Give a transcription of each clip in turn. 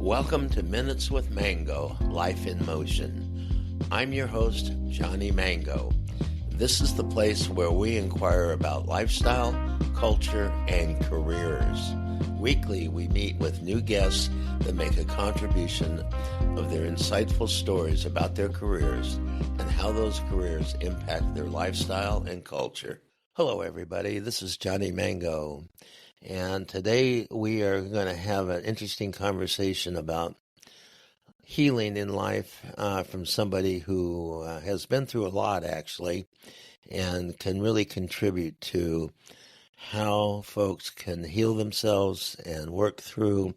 Welcome to Minutes with Mango, Life in Motion. I'm your host, Johnny Mango. This is the place where we inquire about lifestyle, culture, and careers. Weekly, we meet with new guests that make a contribution of their insightful stories about their careers and how those careers impact their lifestyle and culture. Hello, everybody. This is Johnny Mango. And today we are going to have an interesting conversation about healing in life from somebody who has been through a lot, actually, and can really contribute to how folks can heal themselves and work through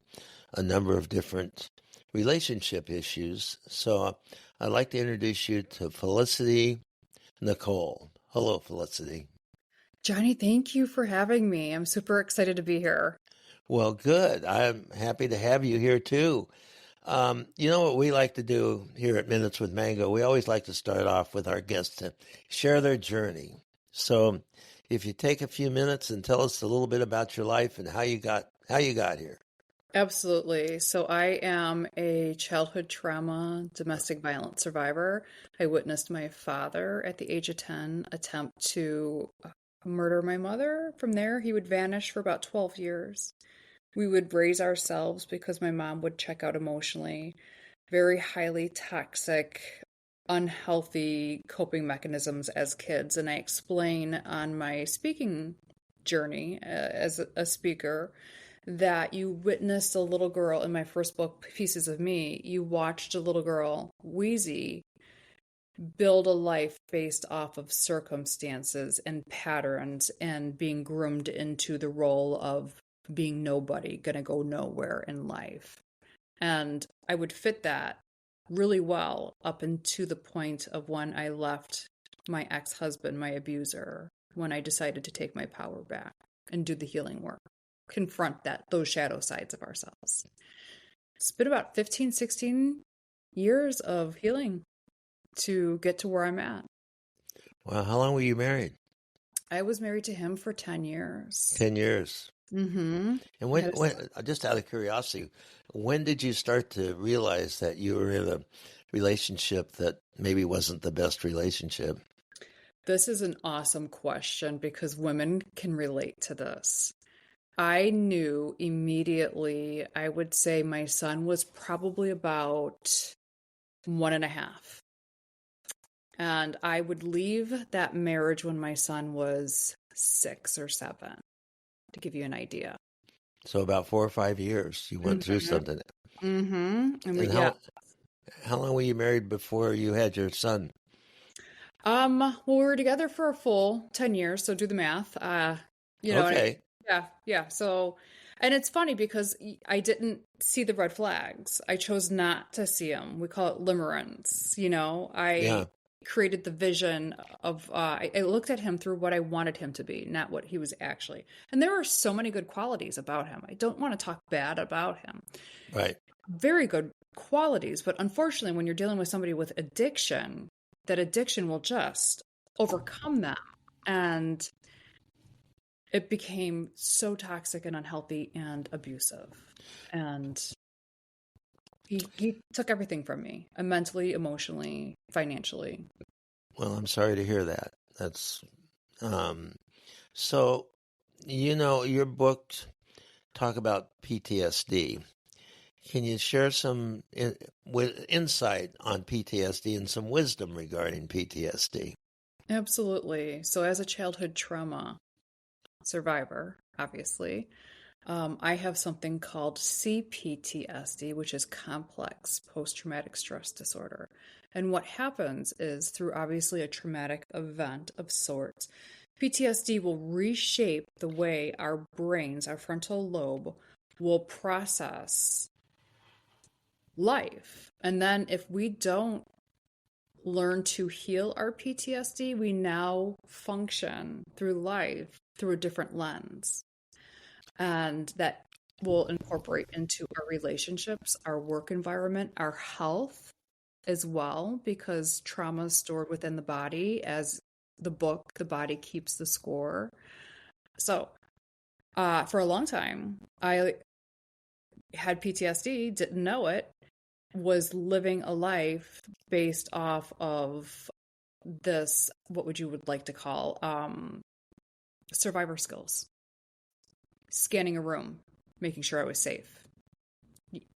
a number of different relationship issues. So I'd like to introduce you to Felicity Nicole. Hello, Felicity. Johnny, thank you for having me. I'm super excited to be here. Well, good. I'm happy to have you here too. You know what we like to do here at Minutes with Mango? We always like to start off with our guests to share their journey. So if you take a few minutes and tell us a little bit about your life and how you got here. Absolutely. So I am a childhood trauma domestic violence survivor. I witnessed my father at the age of 10 attempt to murder my mother. From there, he would vanish for about 12 years. We would raise ourselves because my mom would check out emotionally. Very highly toxic, unhealthy coping mechanisms as kids. And I explain on my speaking journey as a speaker that you witnessed a little girl in my first book, Pieces of Me. You watched a little girl, Wheezy, build a life based off of circumstances and patterns and being groomed into the role of being nobody, gonna go nowhere in life. And I would fit that really well up into the point of when I left my ex-husband, my abuser, when I decided to take my power back and do the healing work, confront those shadow sides of ourselves. It's been about 15, 16 years of healing to get to where I'm at. Well, how long were you married? I was married to him for 10 years. 10 years. Mm-hmm. And when, just out of curiosity, when did you start to realize that you were in a relationship that maybe wasn't the best relationship? This is an awesome question because women can relate to this. I knew immediately, I would say my son was probably about 1.5. And I would leave that marriage when my son was 6 or 7, to give you an idea. So about 4 or 5 years, you went through something. Mm-hmm. And how long were you married before you had your son? Well, we were together for a full 10 years, so do the math. Okay. Yeah. So, and it's funny because I didn't see the red flags. I chose not to see them. We call it limerence. I created the vision of, I looked at him through what I wanted him to be, not what he was actually. And there are so many good qualities about him. I don't want to talk bad about him. Right. Very good qualities. But unfortunately, when you're dealing with somebody with addiction, that addiction will just overcome them. And it became so toxic and unhealthy and abusive. And he took everything from me, mentally, emotionally, financially. Well, I'm sorry to hear that. That's so, your books talk about PTSD. Can you share some insight on PTSD and some wisdom regarding PTSD? Absolutely. So as a childhood trauma survivor, obviously, I have something called CPTSD, which is complex post-traumatic stress disorder. And what happens is through obviously a traumatic event of sorts, PTSD will reshape the way our brains, our frontal lobe, will process life. And then if we don't learn to heal our PTSD, we now function through life through a different lens. And that will incorporate into our relationships, our work environment, our health as well, because trauma is stored within the body. As the book, The Body Keeps the Score. So for a long time, I had PTSD, didn't know it, was living a life based off of this, what would you would like to call survivor skills, scanning a room, making sure I was safe,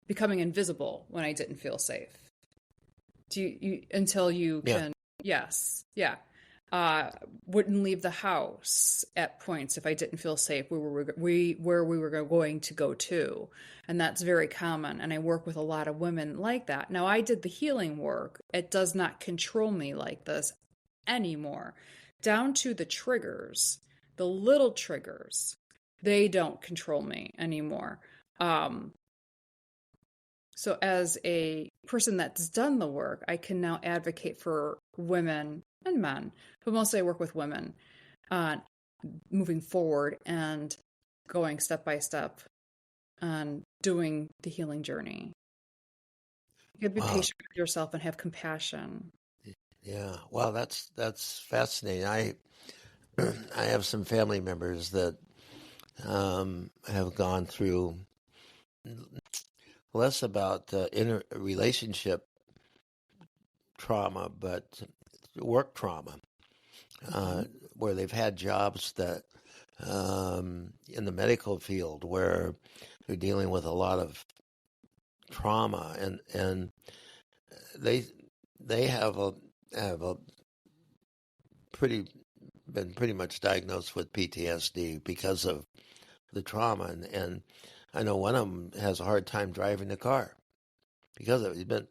becoming invisible when I didn't feel safe. Do you until you Yeah. can, yes, yeah. Wouldn't leave the house at points if I didn't feel safe where we were going to go to. And that's very common. And I work with a lot of women like that. Now, I did the healing work. It does not control me like this anymore. Down to the triggers, the little triggers, they don't control me anymore. Um, so as a person that's done the work, I can now advocate for women and men, but mostly I work with women, uh, moving forward and going step by step and doing the healing journey. You have to be Wow. patient with yourself and have compassion. Yeah. Wow. That's fascinating. I have some family members that have gone through less about inner relationship trauma, but work trauma, Mm-hmm. where they've had jobs that in the medical field where they're dealing with a lot of trauma, and they they have a pretty been pretty much diagnosed with PTSD because of the trauma, and I know one of them has a hard time driving the car because of it.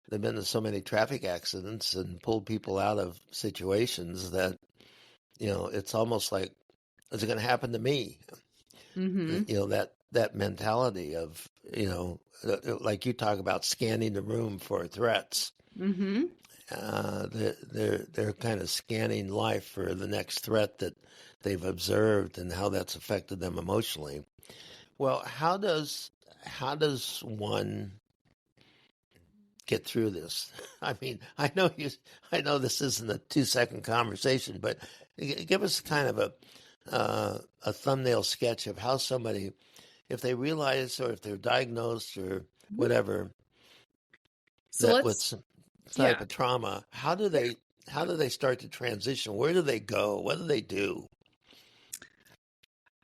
They've been to so many traffic accidents and pulled people out of situations that it's almost like, is it going to happen to me? Mm-hmm. That mentality of like you talk about scanning the room for threats. Mm-hmm. They're kind of scanning life for the next threat that they've observed and how that's affected them emotionally. Well, how does one get through this? I mean, I know this isn't a 2-second conversation, but give us kind of a thumbnail sketch of how somebody, if they realize or if they're diagnosed or whatever, So that with let's, some type yeah. of trauma, how do they start to transition? Where do they go? What do they do?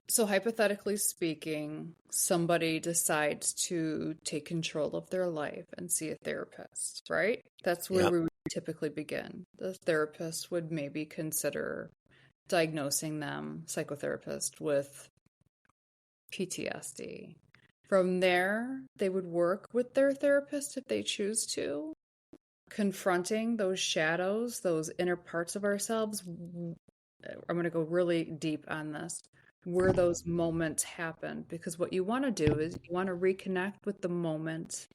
So hypothetically speaking, somebody decides to take control of their life and see a therapist, right? That's where Yeah. we would typically begin. The therapist would maybe consider diagnosing them, psychotherapist, with PTSD. From there, they would work with their therapist if they choose to, confronting those shadows, those inner parts of ourselves. I'm going to go really deep on this, where those moments happen. Because what you want to do is you want to reconnect with the moment,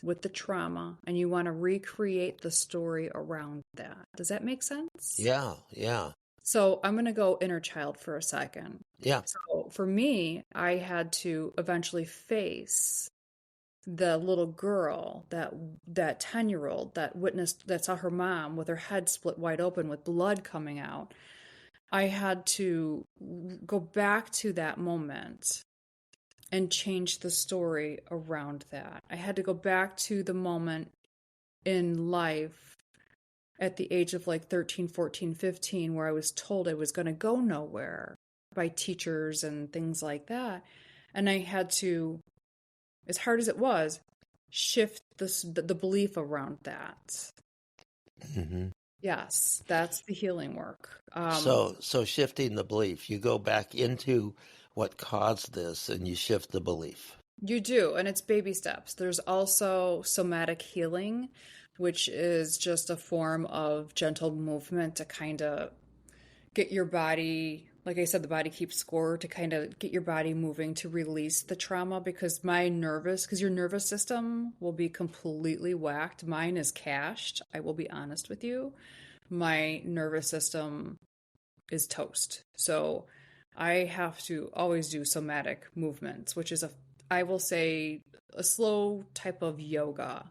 with the trauma, and you want to recreate the story around that. Does that make sense? Yeah. Yeah. So I'm going to go inner child for a second. Yeah. So for me, I had to eventually face the little girl, that 10-year-old that saw her mom with her head split wide open with blood coming out. I had to go back to that moment and change the story around that. I had to go back to the moment in life at the age of like 13, 14, 15, where I was told I was going to go nowhere by teachers and things like that. And I had to, as hard as it was, shift the belief around that. hmm Yes, that's the healing work. So shifting the belief, you go back into what caused this and you shift the belief. You do, and it's baby steps. There's also somatic healing, which is just a form of gentle movement to kind of get your body, like I said, the body keeps score, to kind of get your body moving to release the trauma. Because your nervous system will be completely whacked. Mine is cached. I will be honest with you. My nervous system is toast. So I have to always do somatic movements, which is I will say, a slow type of yoga.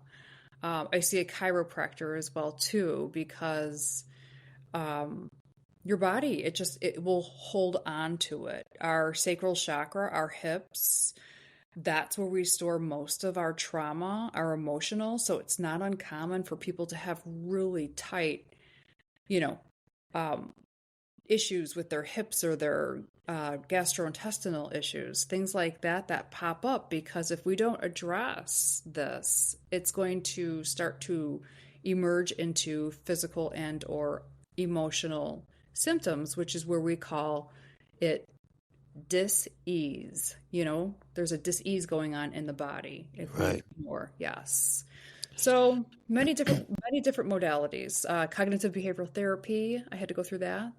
I see a chiropractor as well too, because um, your body, it will hold on to it. Our sacral chakra, our hips, That's where we store most of our trauma, our emotional. So it's not uncommon for people to have really tight, you know, um, issues with their hips or their gastrointestinal issues, things like that that pop up because if we don't address this, it's going to start to emerge into physical and or emotional symptoms, which is where we call it dis-ease. There's a dis-ease going on in the body if we Right. ignore. Yes. So many different modalities. Cognitive behavioral therapy. I had to go through that.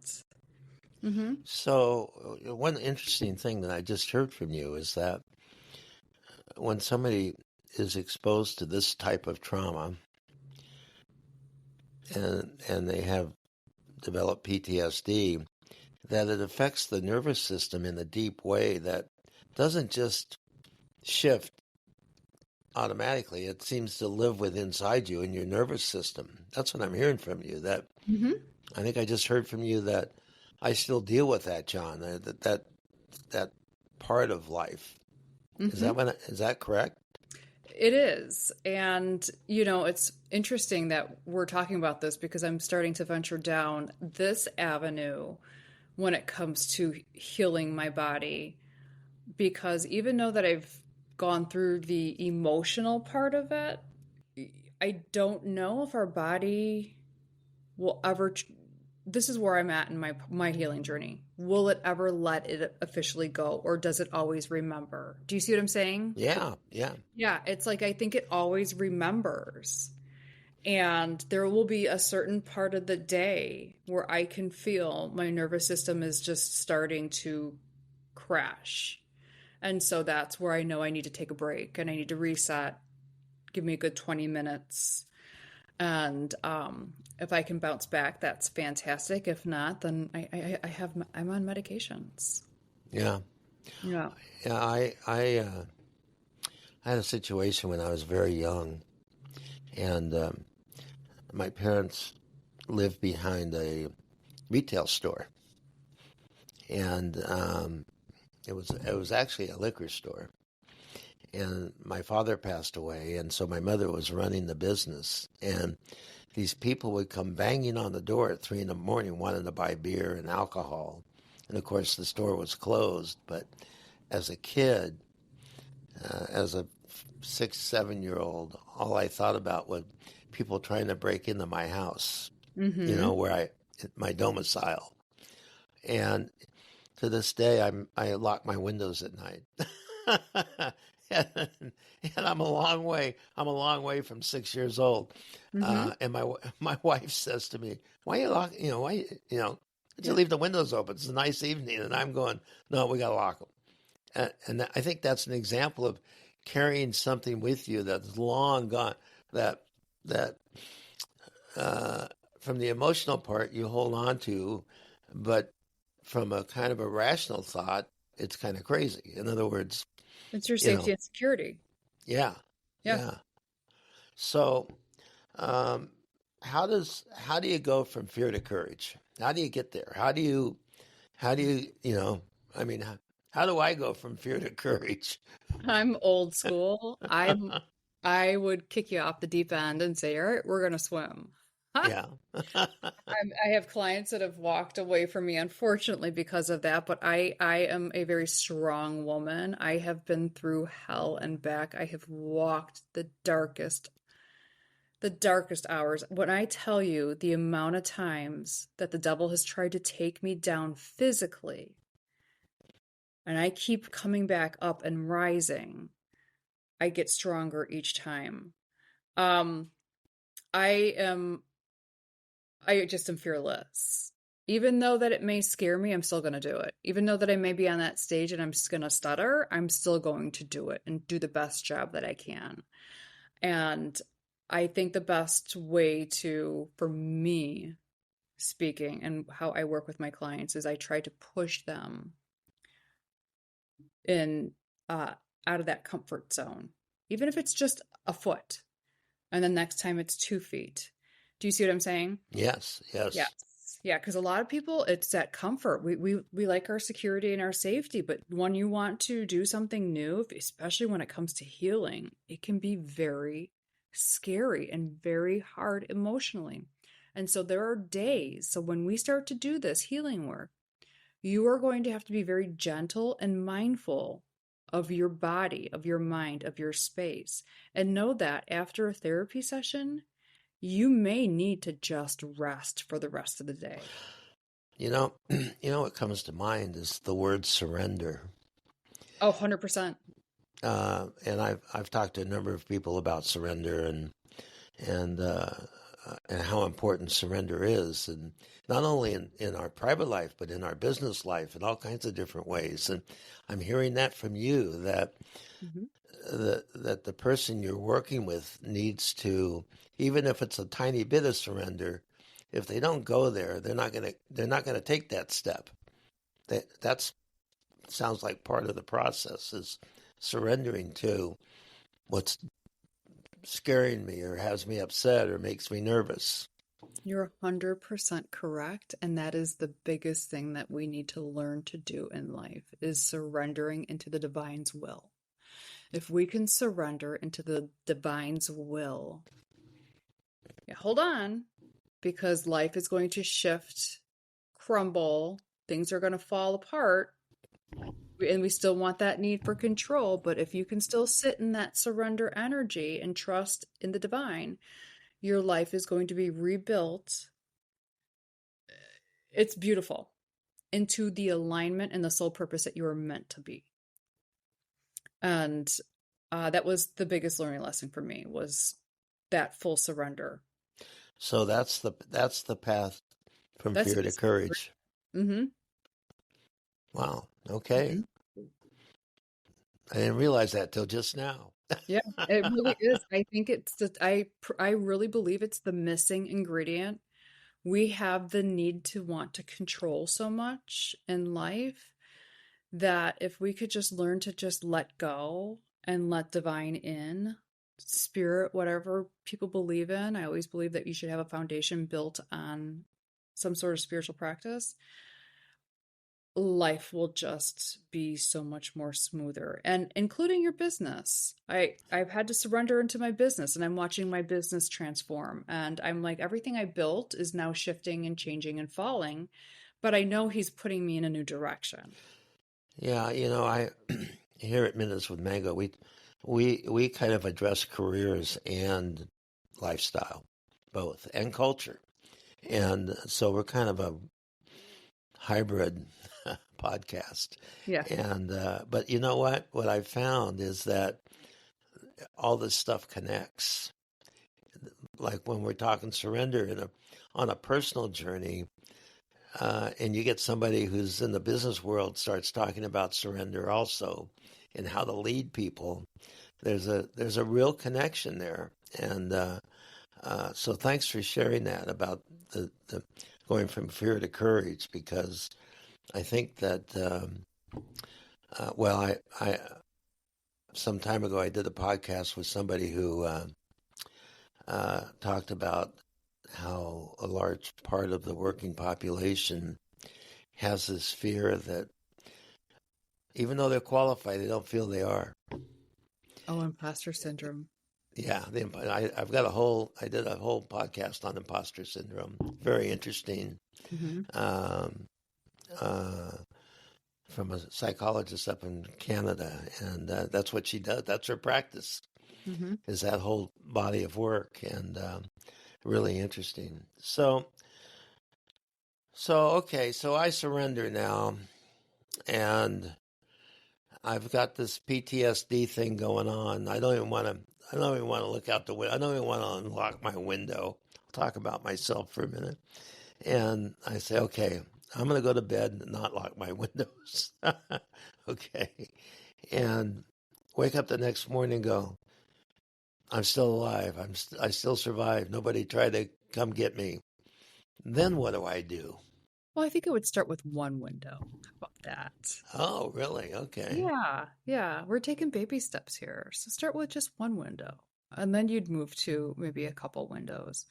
Mm-hmm. So, one interesting thing that I just heard from you is that when somebody is exposed to this type of trauma and they have developed PTSD, that it affects the nervous system in a deep way that doesn't just shift automatically. It seems to live with inside you in your nervous system. That's what I'm hearing from you. That Mm-hmm. I think I just heard from you that I still deal with that, John. That part of life. Mm-hmm. Is that correct? It is. And, it's interesting that we're talking about this because I'm starting to venture down this avenue when it comes to healing my body. Because even though that I've gone through the emotional part of it, I don't know if our body will ever. This is where I'm at in my healing journey. Will it ever let it officially go, or does it always remember? Do you see what I'm saying? Yeah, yeah. Yeah, it's like I think it always remembers. And there will be a certain part of the day where I can feel my nervous system is just starting to crash. And so that's where I know I need to take a break and I need to reset. Give me a good 20 minutes. And if I can bounce back, that's fantastic. If not, then I'm on medications. Yeah. Yeah. Yeah, I had a situation when I was very young, and my parents lived behind a retail store, and it was actually a liquor store. And my father passed away, and so my mother was running the business. And these people would come banging on the door at 3 in the morning, wanting to buy beer and alcohol. And of course, the store was closed. But as a kid, as a 6, 7 year old, all I thought about was people trying to break into my house, Mm-hmm. where my domicile. And to this day, I lock my windows at night. and, and I'm a long way. I'm a long way from 6 years old. Mm-hmm. And my wife says to me, "Why you lock? Did you Yeah. leave the windows open? It's a nice evening." And I'm going, "No, we got to lock them." And I think that's an example of carrying something with you that's long gone. That that from the emotional part you hold on to, but from a kind of a rational thought, it's kind of crazy. In other words, It's your you safety know, and security. yeah, Yeah. yeah. So, um, how do you go from fear to courage? How do you get there? I mean, how do I go from fear to courage? I'm old school. I would kick you off the deep end and say, "All right, we're gonna swim." Yeah. I have clients that have walked away from me, unfortunately, because of that. But I am a very strong woman. I have been through hell and back. I have walked the darkest hours. When I tell you the amount of times that the devil has tried to take me down physically, and I keep coming back up and rising, I get stronger each time. Um, I am I just am fearless. Even though that it may scare me, I'm still going to do it. Even though that I may be on that stage and I'm just going to stutter, I'm still going to do it and do the best job that I can. And I think the best way for me speaking and how I work with my clients is I try to push them in out of that comfort zone, even if it's just a foot. And then next time it's 2 feet. Do you see what I'm saying? Yes. Yes. Yes. Yeah, because a lot of people, it's that comfort. We like our security and our safety, but when you want to do something new, especially when it comes to healing, it can be very scary and very hard emotionally. And so there are days. So when we start to do this healing work, you are going to have to be very gentle and mindful of your body, of your mind, of your space. And know that after a therapy session, you may need to just rest for the rest of the day. You know, what comes to mind is the word surrender. Oh, 100%. And I've talked to a number of people about surrender and and how important surrender is, and not only in our private life, but in our business life, in all kinds of different ways. And I'm hearing that from you, that Mhm. the person you're working with needs to, even if it's a tiny bit of surrender, if they don't go there, they're not gonna take that step. That's sounds like part of the process is surrendering to what's scaring me or has me upset or makes me nervous. You're 100% correct. And that is the biggest thing that we need to learn to do in life is surrendering into the divine's will. If we can surrender into the divine's will, yeah, hold on, because life is going to shift, crumble, things are going to fall apart, and we still want that need for control. But if you can still sit in that surrender energy and trust in the divine, your life is going to be rebuilt. It's beautiful into the alignment and the soul purpose that you are meant to be. And that was the biggest learning lesson for me was that full surrender. So that's the path from That's fear to it. courage. Mm-hmm. Wow. Okay. Mm-hmm. I didn't realize that till just now. Yeah, it really is. I think I really believe it's the missing ingredient. We have the need to want to control so much in life that if we could just learn to just let go and let divine in, spirit, whatever people believe in, I always believe that you should have a foundation built on some sort of spiritual practice. Life will just be so much more smoother, and including your business. I've had to surrender into my business, and I'm watching my business transform, and I'm like, everything I built is now shifting and changing and falling, but I know he's putting me in a new direction. Yeah, I here at Minutes with Mango, we kind of address careers and lifestyle, both, and culture. And so we're kind of a hybrid podcast. Yeah. And but you know what? What I found is that all this stuff connects. Like when we're talking surrender on a personal journey, and you get somebody who's in the business world starts talking about surrender also, and how to lead people. There's a real connection there, and so thanks for sharing that about the going from fear to courage, because I think that well, I some time ago I did a podcast with somebody who talked about how a large part of the working population has this fear that even though they're qualified, they don't feel they are. Oh, imposter syndrome. Yeah, I did a whole podcast on imposter syndrome. Very interesting. Hmm. Um, uh, from a psychologist up in Canada, and that's what she does. That's her practice, Hmm. is that whole body of work, and really interesting. So okay, so I surrender now, and I've got this PTSD thing going on. I don't even want to. I don't even want to look out the window. I don't even want to unlock my window. I'll talk about myself for a minute, and I say, okay, I'm going to go to bed and not lock my windows. Okay, and wake up the next morning and go, I'm still alive. I still survived. Nobody tried to come get me. Then what do I do? Well, I think it would start with one window. How about that? Oh, really? Okay. Yeah, yeah. We're taking baby steps here. So start with just one window. And then you'd move to maybe a couple windows.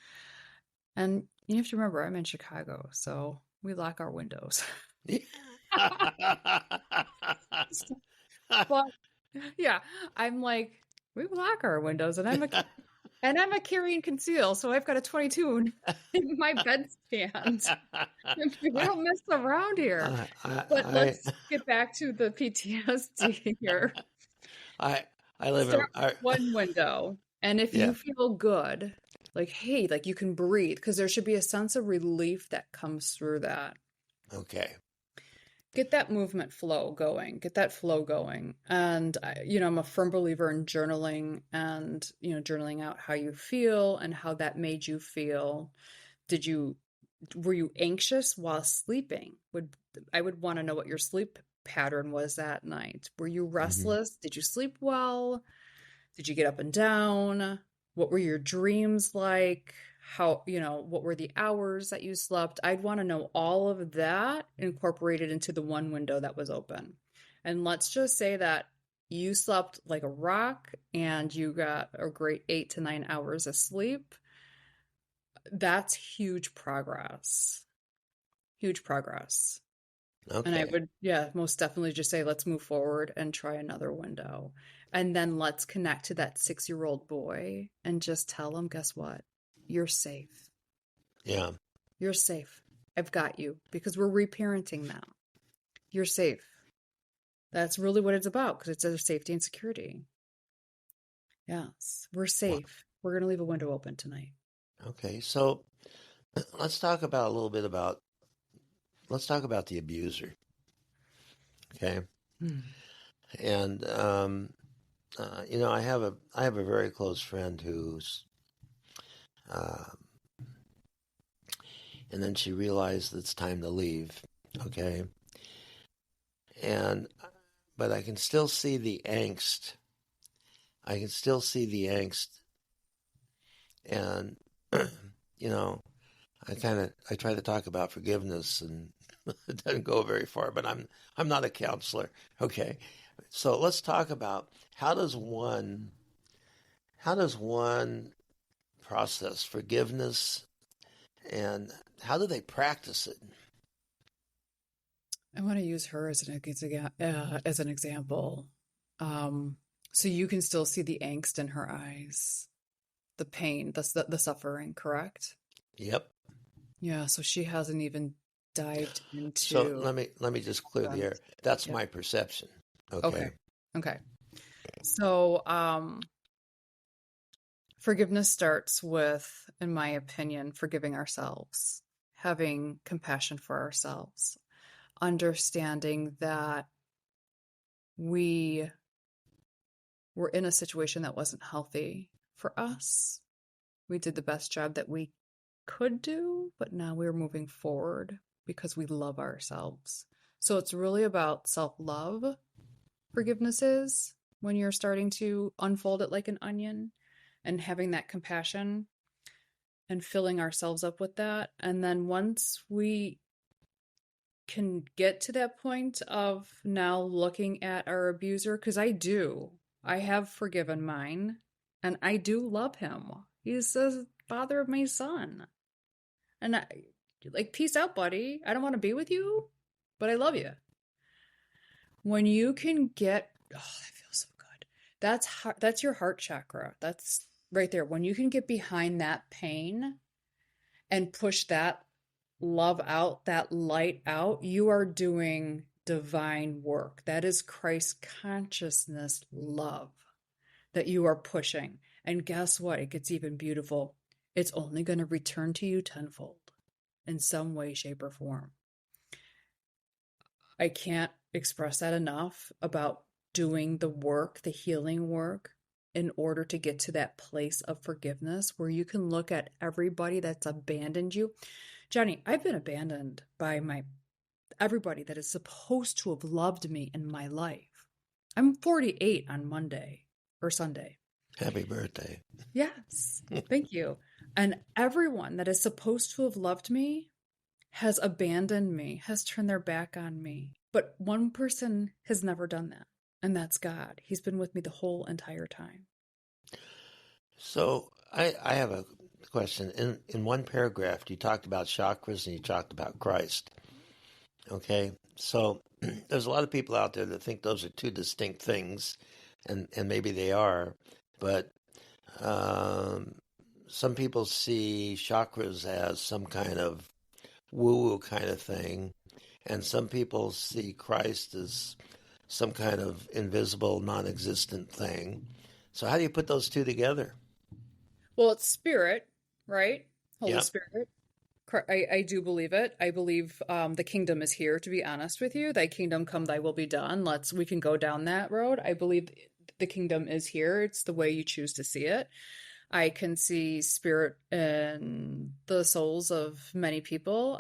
And you have to remember, I'm in Chicago, so we lock our windows. But yeah, I'm like, we lock our windows, and I'm a carry and conceal, so I've got a 22 in my bedstand. We I, don't mess around here. I, But I, let's get back to the PTSD here. I, I live in, Start with one window. And if you yeah, feel good, like, hey, like you can breathe, because there should be a sense of relief that comes through that. okay, Get that movement flow going, get that flow going. And, I'm a firm believer in journaling and, journaling out how you feel and how that made you feel. Did you Were you anxious while sleeping? I would want to know what your sleep pattern was that night. Were you hmm restless? Did you sleep well? Did you get up and down? What were your dreams like? What were the hours that you slept? I'd want to know all of that incorporated into the one window that was open. And let's just say that you slept like a rock and you got a great 8 to 9 hours of sleep. That's huge progress. Huge progress. And I okay, would, yeah, most definitely just say, let's move forward and try another window. And then let's connect to that 6-year-old boy and just tell him, guess what? You're safe. yeah, You're safe. I've got you because we're reparenting now. You're safe. That's really what it's about because it's a safety and security. Yes, we're well, safe. We're going to leave a window open tonight. okay. So let's talk about a little bit about, let's talk about the abuser, okay? Hmm. And I have a very close friend who's, uh, and then she realized it's time to leave, okay? And but I can still see the angst. I can still see the angst, and you know, I try to talk about forgiveness, and it doesn't go very far. But I'm not a counselor, okay? So let's talk about how does one process forgiveness, and how do they practice it? I want to use her as an example. Um, so you can still see the angst in her eyes, the pain, the suffering, correct? Yep. Yeah, so she hasn't even dived So into let me just clear the them. air. That's Yeah. my perception. Okay. Okay. Okay. So, forgiveness starts with, in my opinion, forgiving ourselves, having compassion for ourselves, understanding that we were in a situation that wasn't healthy for us. We did the best job that we could do, but now we're moving forward because we love ourselves. So it's really about self love. Forgiveness is when you're starting to unfold it like an onion and having that compassion and filling ourselves up with that. And then once we can get to that point of now looking at our abuser, because I have forgiven mine and I do love him. He's the father of my son. And I like, peace out, buddy. I don't want to be with you, but I love you. When you can get, oh, that feels so good. That's your heart chakra. That's right there. When you can get behind that pain and push that love out, that light out, you are doing divine work. That is Christ consciousness love that you are pushing. And guess what? It gets even beautiful. It's only going to return to you tenfold in some way, shape, or form. I can't express that enough about doing the work, the healing work, in order to get to that place of forgiveness where you can look at everybody that's abandoned you. Johnny, I've been abandoned by everybody that is supposed to have loved me in my life. I'm 48 on Monday or Sunday. Happy birthday. Yes, thank you. And everyone that is supposed to have loved me has abandoned me, has turned their back on me. But one person has never done that, and that's God. He's been with me the whole entire time. So I have a question. In one paragraph, you talked about chakras and you talked about Christ. Okay, so there's a lot of people out there that think those are two distinct things, and maybe they are, but um, some people see chakras as some kind of woo-woo kind of thing, and some people see Christ as some kind of invisible, non-existent thing. So how do you put those two together? Well, it's spirit, right? Holy Yeah. Spirit. I do believe it. I believe the kingdom is here, to be honest with you. Thy kingdom come, thy will be done. We can go down that road. I believe the kingdom is here. It's the way you choose to see it. I can see spirit in the souls of many people.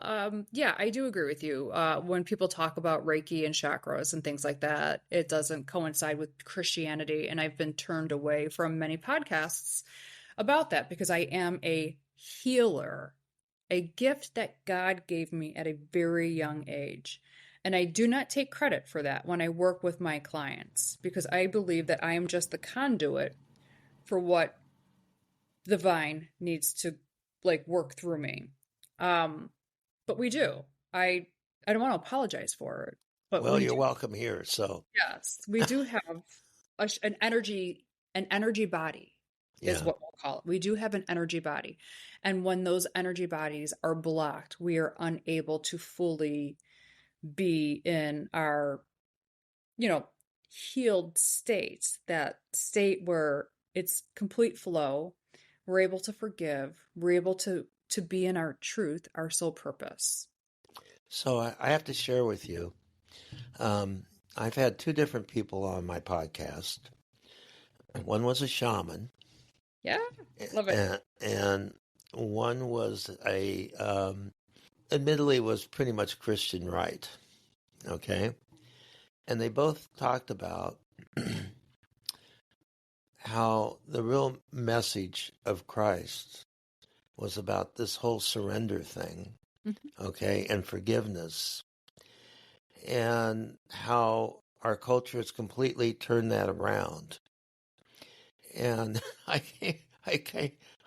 Yeah, I do agree with you. When people talk about Reiki and chakras and things like that, it doesn't coincide with Christianity. And I've been turned away from many podcasts about that because I am a healer, a gift that God gave me at a very young age. And I do not take credit for that when I work with my clients because I believe that I am just the conduit for what the vine needs to like work through me. Um, but we do. I I don't want to apologize for it, but Well, we you're do. welcome here. So, Yes, we do have an energy body is yeah. what we'll call it. We do have an energy body. And when those energy bodies are blocked, we are unable to fully be in our, you know, healed state, that state where it's complete flow. We're able to forgive. We're able to be in our truth, our soul purpose. So I have to share with you. Um, I've had two different people on my podcast. One was a shaman, Yeah, love it. and one was admittedly was pretty much Christian right. Okay, and they both talked about how the real message of Christ was about this whole surrender thing, Mhm. okay, and forgiveness, and how our culture has completely turned that around. And I came,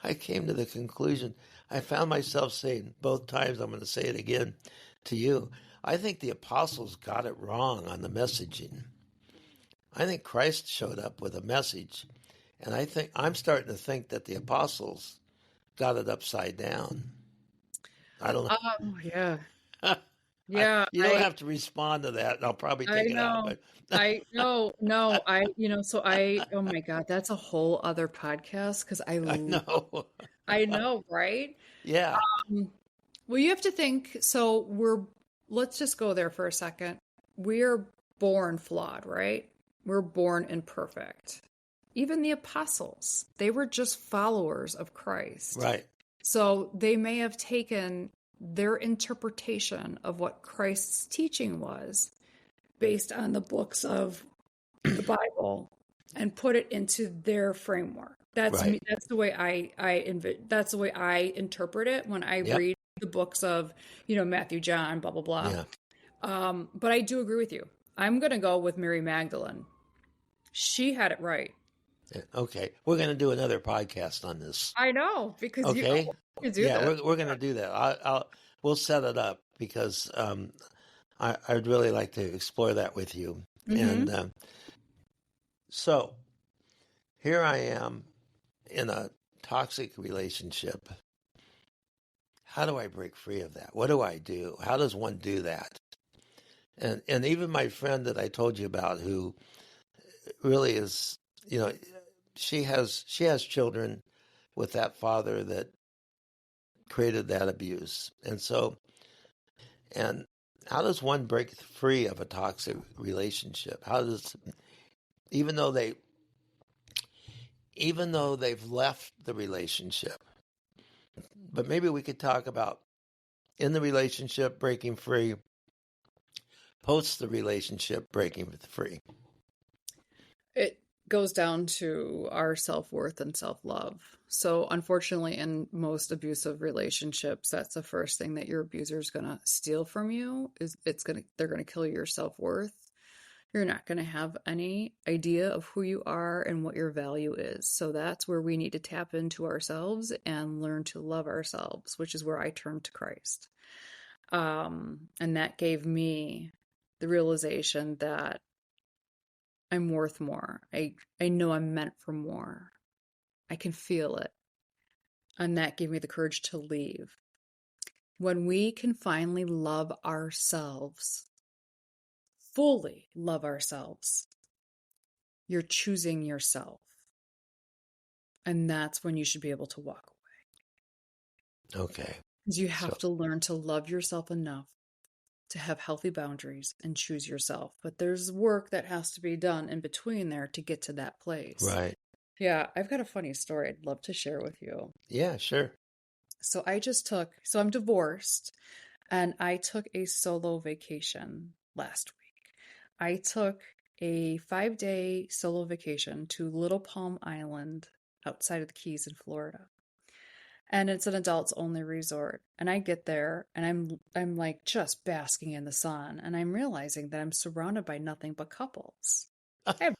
I came to the conclusion. I found myself saying both times. I'm going to say it again to you. I think the apostles got it wrong on the messaging. I think Christ showed up with a message, and I think I'm starting to think that the apostles got it upside down. I don't Oh, yeah. know. Yeah, You don't have to respond to that. I'll probably I take it out, know. but I know. No, so oh my God, that's a whole other podcast because I know. I know, right? Yeah, Um, well, you have to think, so let's just go there for a second. We're born flawed, right? We're born imperfect. Even the apostles, they were just followers of Christ. right, So they may have taken their interpretation of what Christ's teaching was based on the books of the Bible and put it into their framework. That's right. me. That's the way that's the way I interpret it when I Yep, read the books of, Matthew, John, blah, blah, blah. yeah. But I do agree with you. I'm going to go with Mary Magdalene. She had it right. Okay, we're going to do another podcast on this. I know because Okay, you do yeah, that. we're going to do that. We'll set it up because I'd really like to explore that with you. Mm-hmm. And so here I am in a toxic relationship. How do I break free of that? What do I do? How does one do that? And even my friend that I told you about, who really is, you know, she has children with that father that created that abuse. And how does one break free of a toxic relationship? How does even though they even though they've left the relationship, but maybe we could talk about in the relationship breaking free, post the relationship breaking free. It goes down to our self-worth and self-love. So unfortunately, in most abusive relationships, that's the first thing that your abuser is going to steal from you is they're going to kill your self-worth. you're not going to have any idea of who you are and what your value is. So that's where we need to tap into ourselves and learn to love ourselves, which is where I turned to Christ. And that gave me the realization that I'm worth more. I know I'm meant for more. I can feel it. And that gave me the courage to leave. When we can finally love ourselves, fully love ourselves, you're choosing yourself. And that's when you should be able to walk away. Okay. Because you have So, to learn to love yourself enough to have healthy boundaries and choose yourself. But there's work that has to be done in between there to get to that place. right. Yeah, I've got a funny story I'd love to share with you. Yeah, sure. So I'm divorced, and I took a solo vacation last week. I took a 5-day solo vacation to Little Palm Island outside of the Keys in Florida. And it's an adults only resort. And I get there and I'm like just basking in the sun, and I'm realizing that I'm surrounded by nothing but couples. I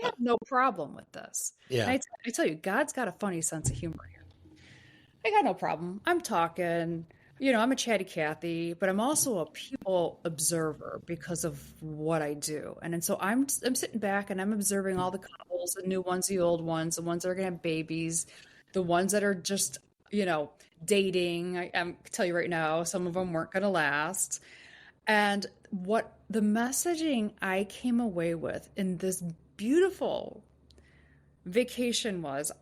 have no problem with this. And Yeah. I tell you, God's got a funny sense of humor here. I got no problem. I'm talking, I'm a chatty Cathy, but I'm also a people observer because of what I do. And so I'm sitting back and I'm observing all the couples, the new ones, the old ones, the ones that are gonna have babies, the ones that are just, dating. I'm tell you right now, some of them weren't gonna last. And what the messaging I came away with in this beautiful vacation was,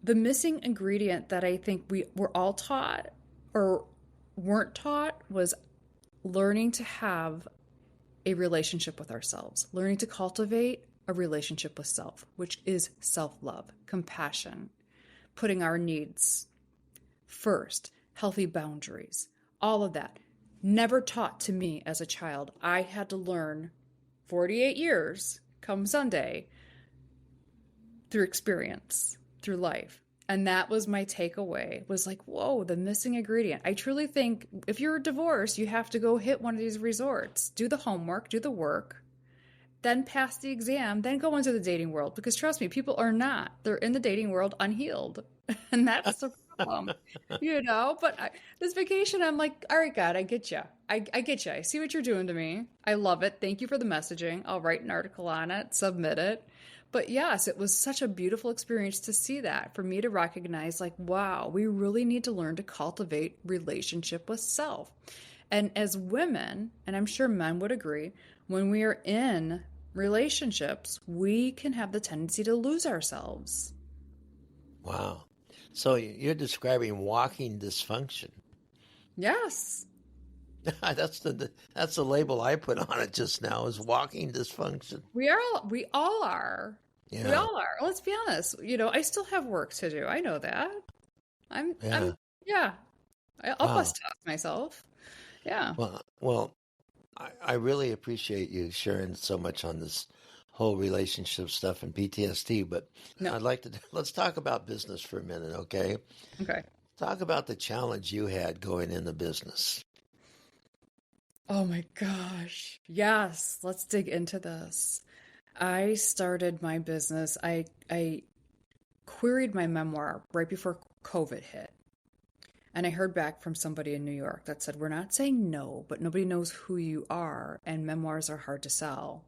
the missing ingredient that I think we were all taught or weren't taught was learning to have a relationship with ourselves, learning to cultivate a relationship with self, which is self-love, compassion, putting our needs first, healthy boundaries, all of that. Never taught to me as a child. I had to learn 48 years come Sunday through experience, through life. And that was my takeaway, was like, whoa, the missing ingredient. I truly think if you're divorced, you have to go hit one of these resorts, do the homework, do the work, then pass the exam, then go into the dating world. Because trust me, people are not. They're in the dating world unhealed. And that's the problem, But this vacation, I'm like, all right, God, I get you. I get you. I see what you're doing to me. I love it. Thank you for the messaging. I'll write an article on it, submit it. But yes, it was such a beautiful experience to see that, for me to recognize, like, wow, we really need to learn to cultivate relationship with self. And as women, and I'm sure men would agree, when we are in relationships, we can have the tendency to lose ourselves. Wow. So you're describing walking dysfunction. Yes. That's the label I put on it just now, is walking dysfunction. We all are. Yeah. We all are. Let's be honest. I still have work to do. I know that. Yeah. I'll bust off myself. Yeah. Well, I really appreciate you sharing so much on this whole relationship stuff and PTSD, but No. let's talk about business for a minute, okay? Okay. Talk about the challenge you had going into business. Oh my gosh. Yes, let's dig into this. I started my business. I queried my memoir right before COVID hit. And I heard back from somebody in New York that said, we're not saying no, but nobody knows who you are, and memoirs are hard to sell.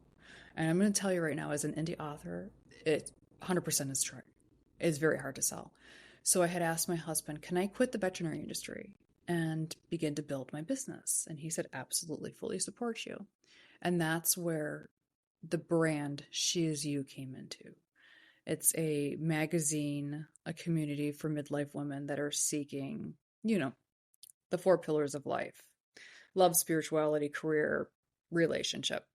And I'm going to tell you right now, as an indie author, it 100% is true. It's very hard to sell. So I had asked my husband, can I quit the veterinary industry and begin to build my business? And he said, absolutely, fully support you. And that's where the brand She Is You came into. It's a magazine, a community for midlife women that are seeking, the 4 pillars of life: love, spirituality, career, relationship.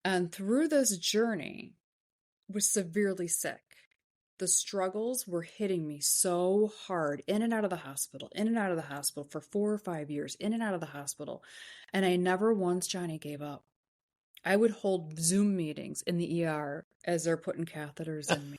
And through this journey, was severely sick. The struggles were hitting me so hard, in and out of the hospital, in and out of the hospital for 4 or 5 years, in and out of the hospital. And I never once, Johnny, gave up. I would hold Zoom meetings in the ER as they're putting catheters in me.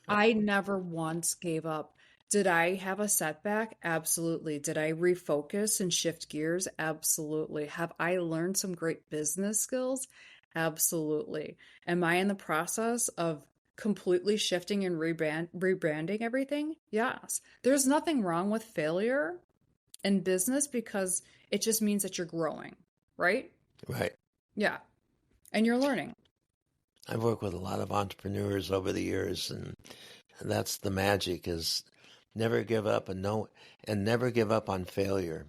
I never once gave up. Did I have a setback? Absolutely. Did I refocus and shift gears? Absolutely. Have I learned some great business skills? Absolutely. Am I in the process of completely shifting and rebranding everything? Yes. There's nothing wrong with failure in business because it just means that you're growing, right? Right. Yeah. And you're learning. I've worked with a lot of entrepreneurs over the years, and that's the magic is never give up and never give up on failure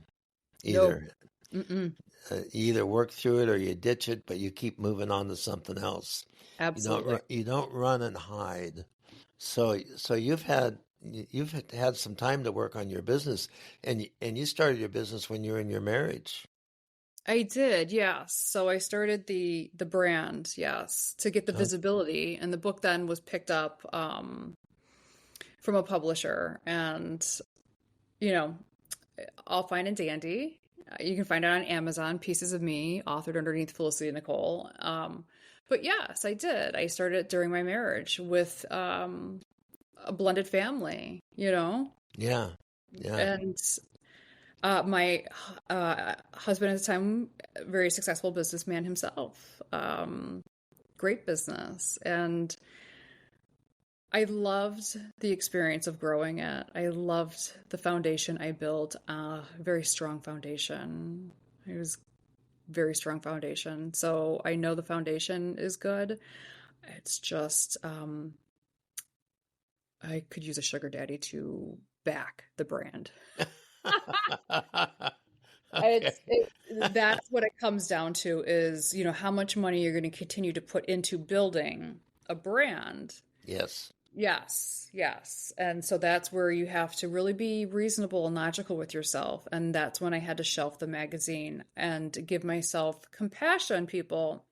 No. either. Mm-mm. You either work through it or you ditch it, but you keep moving on to something else. Absolutely. You don't run and hide. So you've had some time to work on your business, and you started your business when you were in your marriage. I did, yes. So I started the brand, yes, to get the Uh, visibility, and the book then was picked up from a publisher, and you know, all fine and dandy. You can find it on Amazon, Pieces of Me, authored underneath Felicity Nicole. But yes, I did. I started it during my marriage with a blended family, yeah, yeah. and my husband at the time, very successful businessman himself, great business. And I loved the experience of growing it. I loved the foundation I built, very strong foundation. It was very strong foundation. So I know the foundation is good. It's just, I could use a sugar daddy to back the brand. Okay. That's what it comes down to is, how much money you're going to continue to put into building a brand. Yes. Yes, yes. And so that's where you have to really be reasonable and logical with yourself. And that's when I had to shelf the magazine and give myself compassion, people.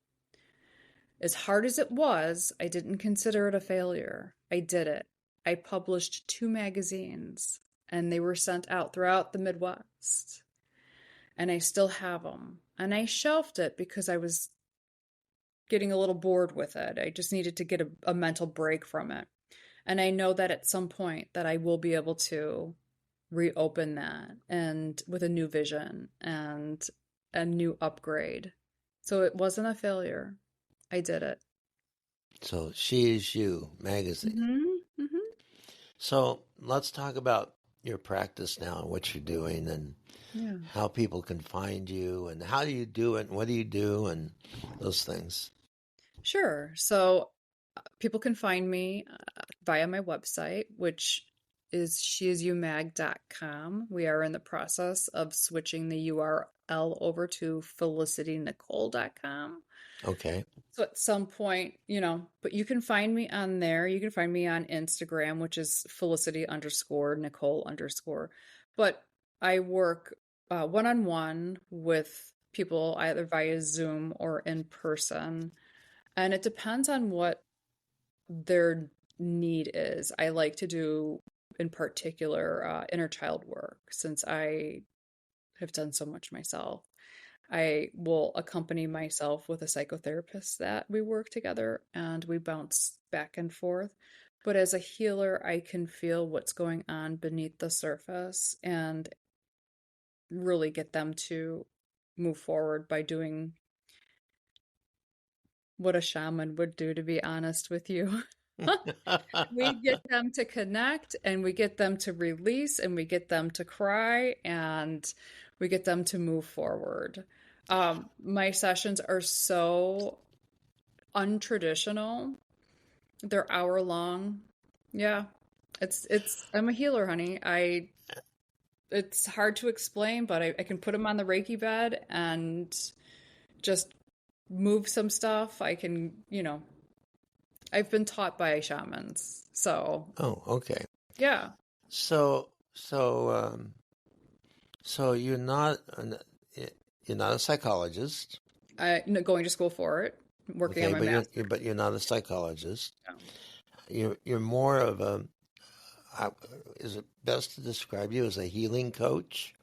As hard as it was, I didn't consider it a failure. I did it. I published 2 magazines and they were sent out throughout the Midwest. And I still have them. And I shelved it because I was getting a little bored with it. I just needed to get a mental break from it. And I know that at some point that I will be able to reopen that and with a new vision and a new upgrade. So it wasn't a failure. I did it. So She Is You magazine. Mm-hmm. So let's talk about your practice now and what you're doing and Yeah. how people can find you and how do you do it and what do you do and those things. Sure. So people can find me via my website, which is sheisyoumag.com. We are in the process of switching the URL over to felicitynicole.com. Okay. So at some point, but you can find me on there. You can find me on Instagram, which is Felicity _ Nicole _. But I work one-on-one with people either via Zoom or in person. And it depends on what their need is. I like to do, in particular, inner child work since I have done so much myself. I will accompany myself with a psychotherapist that we work together and we bounce back and forth. But as a healer, I can feel what's going on beneath the surface and really get them to move forward by doing what a shaman would do, to be honest with you. We get them to connect and we get them to release and we get them to cry and we get them to move forward. My sessions are so untraditional. They're hour long. Yeah. I'm a healer, honey. It's hard to explain, but I can put them on the Reiki bed and just move some stuff. I can, I've been taught by shamans. So, Oh, okay. yeah. So so so you're not a psychologist. Going to school for it, working on Okay, my but master's. you're not a psychologist. Yeah. You're more of a is it best to describe you as a healing coach?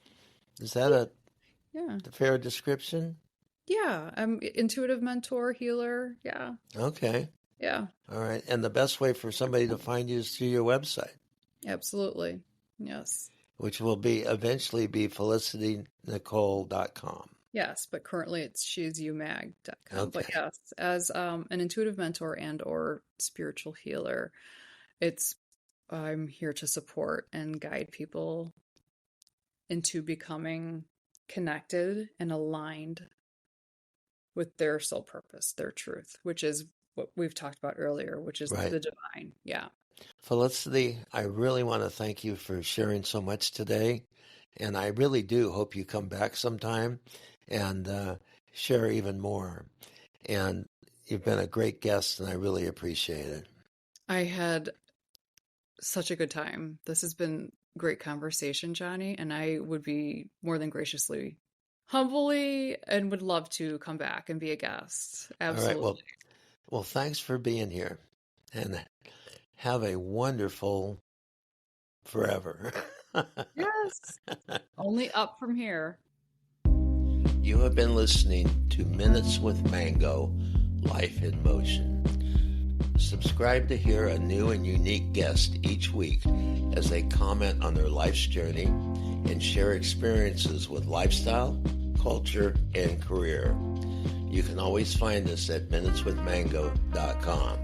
Is that a Yeah. fair description? Yeah. I'm intuitive mentor, healer. Yeah. Okay. Yeah. All right. And the best way for somebody to find you is through your website. Absolutely. Yes. which will be eventually be felicitynicole.com. Yes, but currently it's sheisyoumag.com. But Okay. yes, as an intuitive mentor and or spiritual healer, it's I'm here to support and guide people into becoming connected and aligned with their soul purpose, their truth, which is what we've talked about earlier, which is Right. the divine. Yeah. Felicity, I really want to thank you for sharing so much today. And I really do hope you come back sometime and share even more. And you've been a great guest, and I really appreciate it. I had such a good time. This has been great conversation, Johnny, and I would be more than graciously, humbly, and would love to come back and be a guest. All right. Absolutely. Well, thanks for being here, and have a wonderful forever. Yes. Only up from here. You have been listening to Minutes with Mango, Life in Motion. Subscribe to hear a new and unique guest each week as they comment on their life's journey and share experiences with lifestyle, culture, and career. You can always find us at minuteswithmango.com.